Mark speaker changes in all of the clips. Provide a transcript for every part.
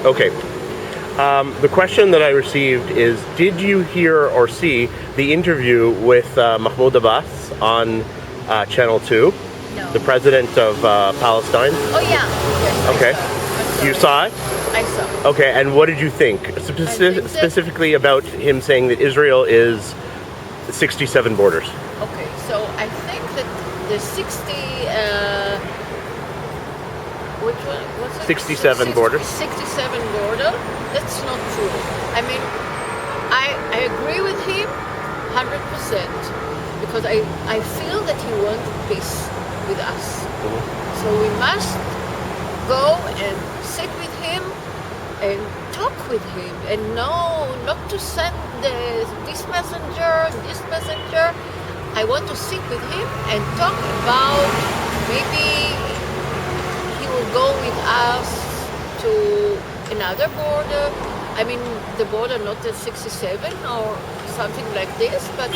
Speaker 1: Okay. The question that I received is, did you hear or see the interview with Muhamad Abbas on Channel 2,
Speaker 2: No.
Speaker 1: the president of Palestine?
Speaker 2: Oh yeah. Yes,
Speaker 1: Okay.
Speaker 2: I saw.
Speaker 1: You saw it?
Speaker 2: I saw.
Speaker 1: Okay, and what did you think? Specifically about him saying that Israel is 67 borders.
Speaker 2: Okay, so I think that the 60, which one was it?
Speaker 1: 67 borders.
Speaker 2: 67 border. That's not true. I mean, I agree with him 100% because I feel that he wants peace with us. So we must go and sit with him and talk with him, and no, not to send this messenger. I want to sit with him and talk about maybe he will go with us to another border. I mean, the border not at 67 or something like this, but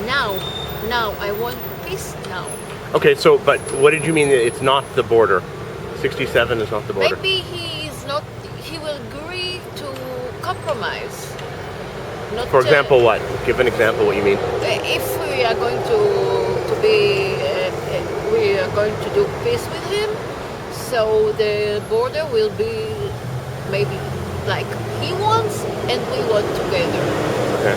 Speaker 2: now I want peace now.
Speaker 1: Okay, so, but what did you mean that it's not the border? 67 is not the border?
Speaker 2: Maybe he will agree to compromise. Not,
Speaker 1: For example, what? Give an example what you mean.
Speaker 2: If we are going we are going to do peace with him, so the border will be maybe like he wants and we want together.
Speaker 1: Okay.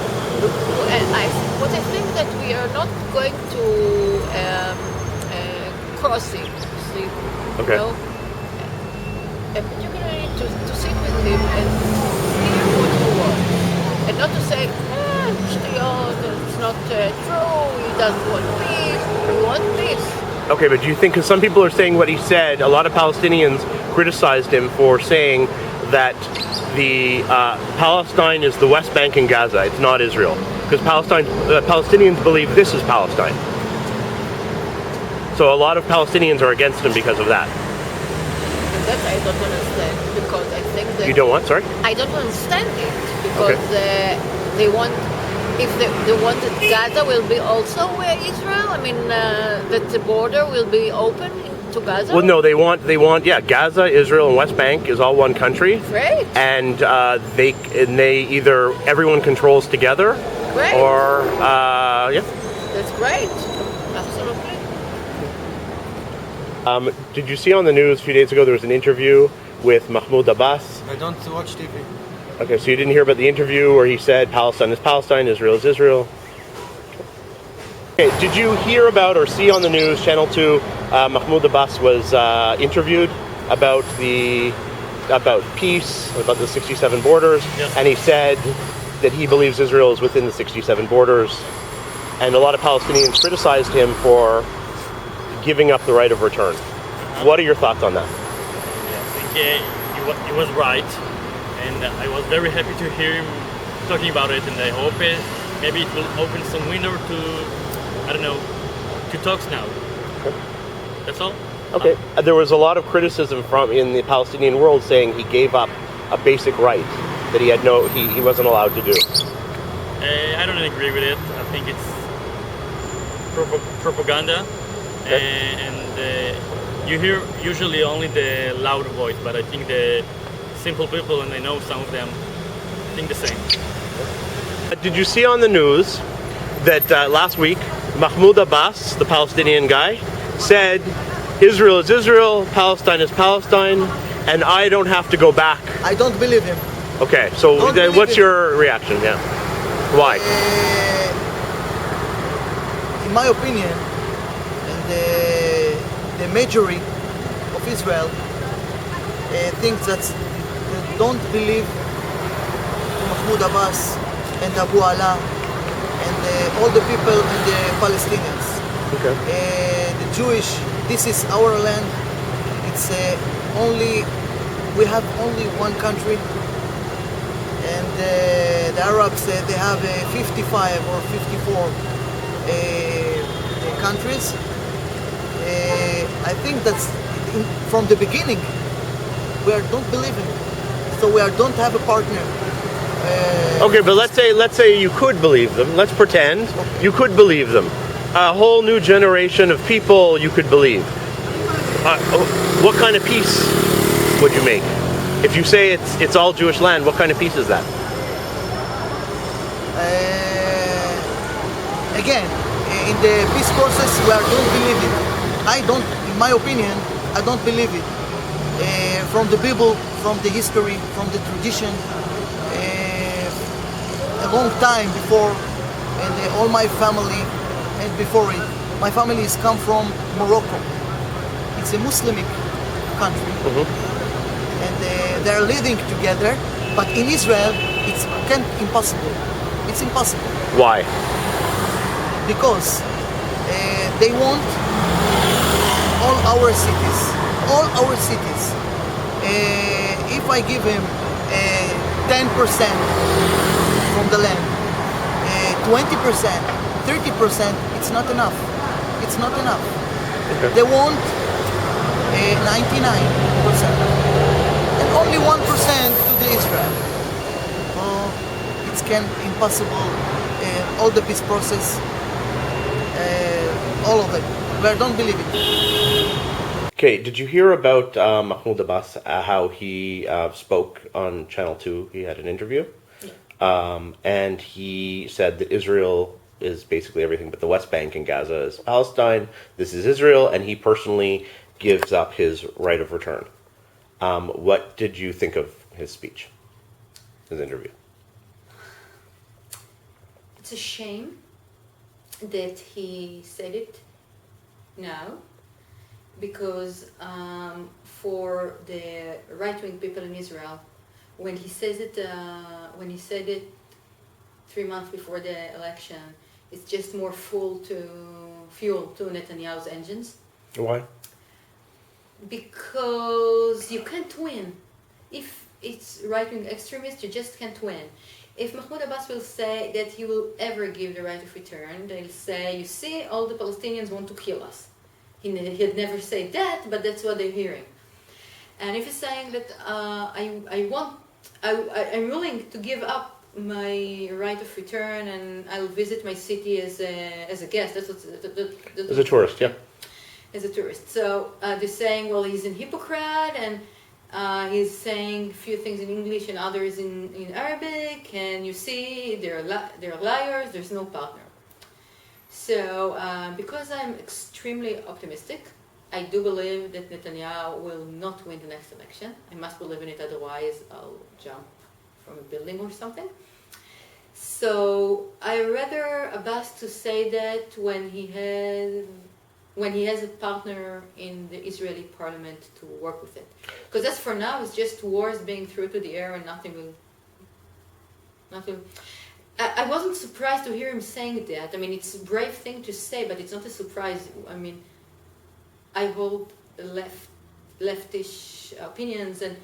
Speaker 2: What I think that we are not going to crossing, see,
Speaker 1: Okay.
Speaker 2: you know, and particularly to sit with him and hear what he wants, and not to say, it's not true, he doesn't want peace, we want peace.
Speaker 1: Okay, but do you think, because some people are saying what he said, a lot of Palestinians criticized him for saying that the Palestine is the West Bank and Gaza, it's not Israel. Because Palestinians believe this is Palestine. So a lot of Palestinians are against him because of that.
Speaker 2: And that I don't understand, because I think that...
Speaker 1: You don't want, sorry?
Speaker 2: I don't understand it, because they want... If they want that Gaza will be also Israel, I mean, that the border will be open to Gaza?
Speaker 1: Well, no, they want, Gaza, Israel, and West Bank is all one country.
Speaker 2: Great.
Speaker 1: And they either everyone controls together,
Speaker 2: Great.
Speaker 1: or,
Speaker 2: That's great. Absolutely.
Speaker 1: Did you see on the news a few days ago there was an interview with Muhamad Abbas?
Speaker 3: I don't watch TV.
Speaker 1: Okay, so you didn't hear about the interview where he said Palestine is Palestine, Israel is Israel? Okay, did you hear about or see on the news, Channel 2, Muhamad Abbas was interviewed about peace, about the 67 borders,
Speaker 3: Yes.
Speaker 1: and he said that he believes Israel is within the 67 borders, and a lot of Palestinians criticized him for giving up the right of return. What are your thoughts on that?
Speaker 4: I think he was right, and I was very happy to hear him talking about it, and I hope maybe it will open some window to talks now.
Speaker 1: Okay.
Speaker 4: That's all.
Speaker 1: Okay. There was a lot of criticism in the Palestinian world saying he gave up a basic right that he wasn't allowed to do.
Speaker 4: I don't agree with it. I think it's propaganda,
Speaker 1: Okay.
Speaker 4: and you hear usually only the loud voice, but I think the simple people, and I know some of them, think the same.
Speaker 1: Did you see on the news that last week Muhamad Abbas, the Palestinian guy, said Israel is Israel, Palestine is Palestine, and I don't have to go back?
Speaker 3: I don't believe him.
Speaker 1: Okay, so
Speaker 3: Don't
Speaker 1: then
Speaker 3: believe
Speaker 1: what's
Speaker 3: him.
Speaker 1: your reaction? Yeah. Why?
Speaker 3: In my opinion, and the majority of Israel thinks that they don't believe Muhamad Abbas and Abu Ala and all the people and the Palestinians.
Speaker 1: Okay.
Speaker 3: The Jewish, this is our land. It's we have only one country, and the Arabs they have 55 or 54 countries. I think that's from the beginning we don't believe in it, so we don't have a partner.
Speaker 1: Okay, but let's say you could believe them. Let's pretend you could believe them. A whole new generation of people you could believe. What kind of peace would you make? If you say it's all Jewish land, what kind of peace is that?
Speaker 3: Again, in the peace process, we don't believe it. In my opinion, I don't believe it. From the Bible, from the history, from the tradition, a long time before, and all my family, and before it, my family is come from Morocco. It's a Muslimic country, and they're living together. But in Israel, it's impossible. It's impossible.
Speaker 1: Why?
Speaker 3: Because they want all our cities. If I give him 10% from the land, 20%, 30%, it's not enough. It's not enough.
Speaker 1: Okay.
Speaker 3: They want 99%, and only 1% to the Israel. It's impossible. All the peace process, all of it. But I don't believe it.
Speaker 1: Okay, did you hear about Muhamad Abbas, how he spoke on Channel 2? He had an interview, and he said that Israel is basically everything, but the West Bank and Gaza is Palestine. This is Israel, and he personally gives up his right of return. What did you think of his speech, his interview?
Speaker 5: It's a shame that he said it now, because for the right-wing people in Israel, when he said it 3 months before the election, it's just more fuel to Netanyahu's engines.
Speaker 1: Why?
Speaker 5: Because you can't win. If it's right-wing extremists, you just can't win. If Muhamad Abbas will say that he will ever give the right of return, they'll say, you see, all the Palestinians want to kill us. He'd never say that, but that's what they're hearing. And if he's saying that I'm willing to give up my right of return and I'll visit my city as a guest, that's
Speaker 1: As a tourist, yeah.
Speaker 5: As a tourist. So they're saying, well, he's a hypocrite, and he's saying a few things in English and others in Arabic, and you see, they're liars, there's no partner. So, because I'm extremely optimistic, I do believe that Netanyahu will not win the next election. I must believe in it, otherwise I'll jump from a building or something. So, I rather Abbas to say that when he has a partner in the Israeli parliament to work with it. Because as for now, it's just wars being thrown to the air and nothing will... I wasn't surprised to hear him saying that. I mean, it's a brave thing to say, but it's not a surprise. I mean, I hold leftish opinions, and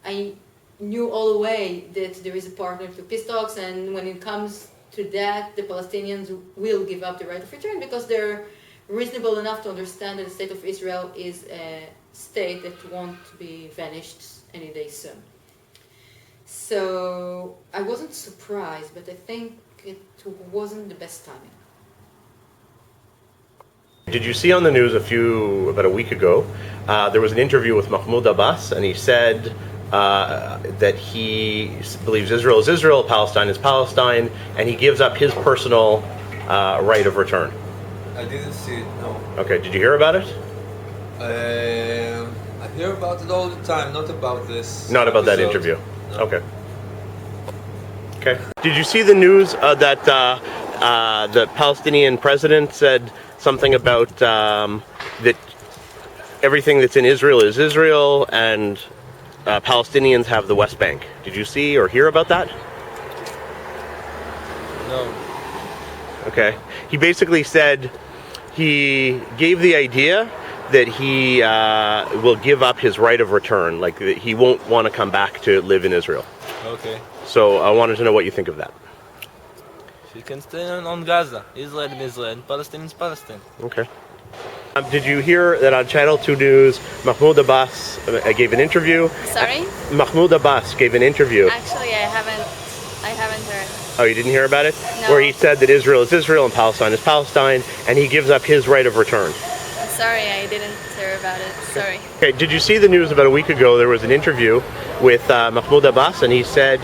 Speaker 5: I knew all the way that there is a partner to peace talks, and when it comes to that, the Palestinians will give up the right of return because they're reasonable enough to understand that the state of Israel is a state that won't be vanished any day soon. So I wasn't surprised, but I think it wasn't the best timing.
Speaker 1: Did you see on the news about a week ago, there was an interview with Muhamad Abbas, and he said that he believes Israel is Israel, Palestine is Palestine, and he gives up his personal right of return.
Speaker 6: I didn't see it, no.
Speaker 1: Okay, did you hear about it?
Speaker 6: I hear about it all the time, not about this.
Speaker 1: Not about that
Speaker 6: episode.
Speaker 1: interview.
Speaker 6: No.
Speaker 1: Okay. Okay. Did you see the news that the Palestinian president said something about that everything that's in Israel is Israel, and Palestinians have the West Bank? Did you see or hear about that?
Speaker 6: No.
Speaker 1: Okay. He basically said he gave the idea that he will give up his right of return, like that he won't want to come back to live in Israel.
Speaker 6: Okay.
Speaker 1: So I wanted to know what you think of that.
Speaker 7: She can stay on Gaza. Israel is Israel, Palestine is Palestine.
Speaker 1: Okay. Did you hear that on Channel 2 News, Muhamad Abbas gave an interview?
Speaker 8: Sorry?
Speaker 1: Muhamad Abbas gave an interview.
Speaker 8: Actually, I haven't heard.
Speaker 1: Oh, you didn't hear about it?
Speaker 8: No.
Speaker 1: Where he said that Israel is Israel and Palestine is Palestine, and he gives up his right of return.
Speaker 8: sorry, I didn't hear about it. Sorry.
Speaker 1: Okay, did you see the news about a week ago? There was an interview with Muhamad Abbas, and he said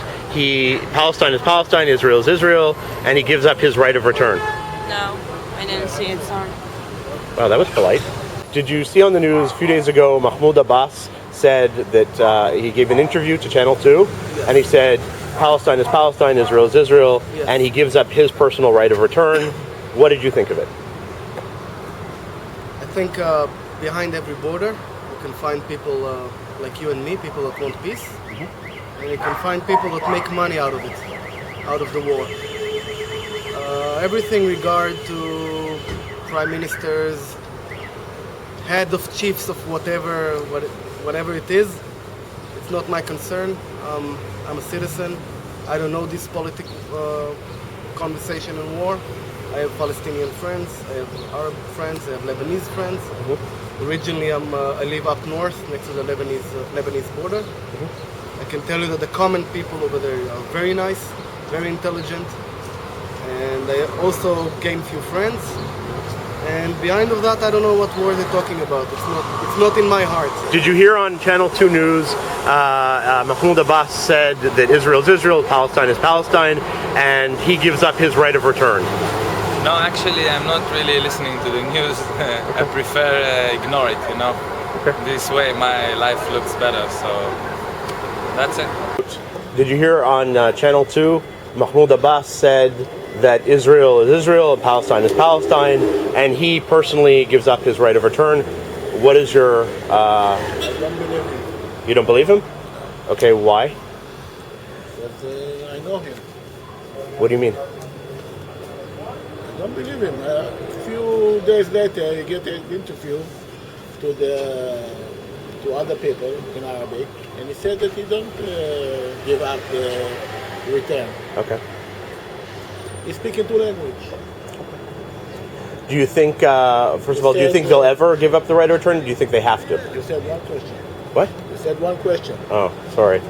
Speaker 1: Palestine is Palestine, Israel is Israel, and he gives up his right of return.
Speaker 8: No, I didn't see it. Sorry.
Speaker 1: Wow, that was polite. Did you see on the news a few days ago, Muhamad Abbas said that he gave an interview to Channel 2, and he said Palestine is Palestine, Israel is Israel, and he gives up his personal right of return. What did you think of it?
Speaker 9: I think behind every border you can find people like you and me, people that want peace, and you can find people that make money out of it, out of the war. Everything regard to prime ministers, head of chiefs of whatever it is, it's not my concern. I'm a citizen. I don't know this conversation in war. I have Palestinian friends, I have Arab friends, I have Lebanese friends. Originally, I live up north next to the Lebanese border. I can tell you that the common people over there are very nice, very intelligent, and I also gained few friends. And behind of that, I don't know what war they're talking about. It's not in my heart.
Speaker 1: Did you hear on Channel 2 News, Muhamad Abbas said that Israel is Israel, Palestine is Palestine, and he gives up his right of return?
Speaker 7: No, actually, I'm not really listening to the news. I prefer ignore it, you know. This way my life looks better, so that's it.
Speaker 1: Did you hear on Channel 2, Muhamad Abbas said that Israel is Israel and Palestine is Palestine, and he personally gives up his right of return. What is your...
Speaker 10: I don't believe him.
Speaker 1: You don't believe him? Okay, why?
Speaker 10: But I know him.
Speaker 1: What do you mean?
Speaker 10: I don't believe him. A few days later, I get an interview to other people in Arabic, and he said that he don't give up the return.
Speaker 1: Okay.
Speaker 10: He's speaking two languages.
Speaker 1: Do you think, first of all, do you think they'll ever give up the right of return? Or do you think they have to?
Speaker 10: You said one question.
Speaker 1: What?
Speaker 10: You said one question.
Speaker 1: Oh, sorry.